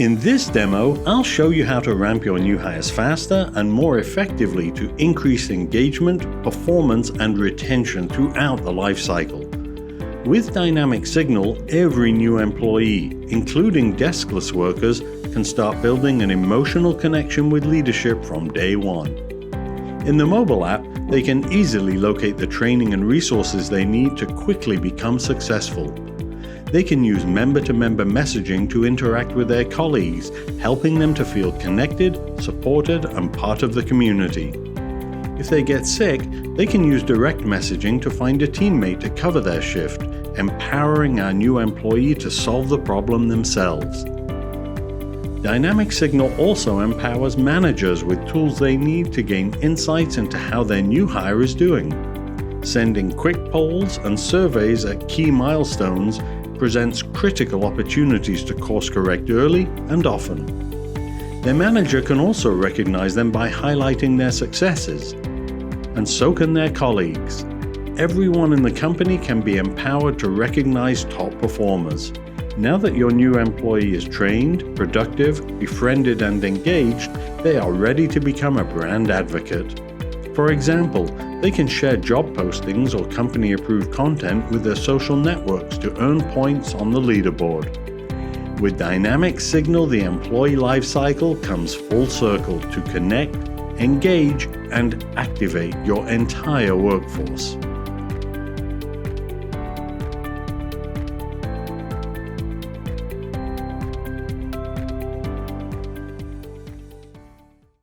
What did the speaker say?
In this demo, I'll show you how to ramp your new hires faster and more effectively to increase engagement, performance, and retention throughout the life cycle. With Dynamic Signal, every new employee, including deskless workers, can start building an emotional connection with leadership from day one. In the mobile app, they can easily locate the training and resources they need to quickly become successful. They can use member-to-member messaging to interact with their colleagues, helping them to feel connected, supported, and part of the community. If they get sick, they can use direct messaging to find a teammate to cover their shift, empowering our new employee to solve the problem themselves. Dynamic Signal also empowers managers with tools they need to gain insights into how their new hire is doing. Sending quick polls and surveys at key milestones presents critical opportunities to course correct early and often. Their manager can also recognize them by highlighting their successes. And so can their colleagues. Everyone in the company can be empowered to recognize top performers. Now that your new employee is trained, productive, befriended, and engaged, they are ready to become a brand advocate. For example, they can share job postings or company-approved content with their social networks to earn points on the leaderboard. With Dynamic Signal, the employee lifecycle comes full circle to connect, engage, and activate your entire workforce.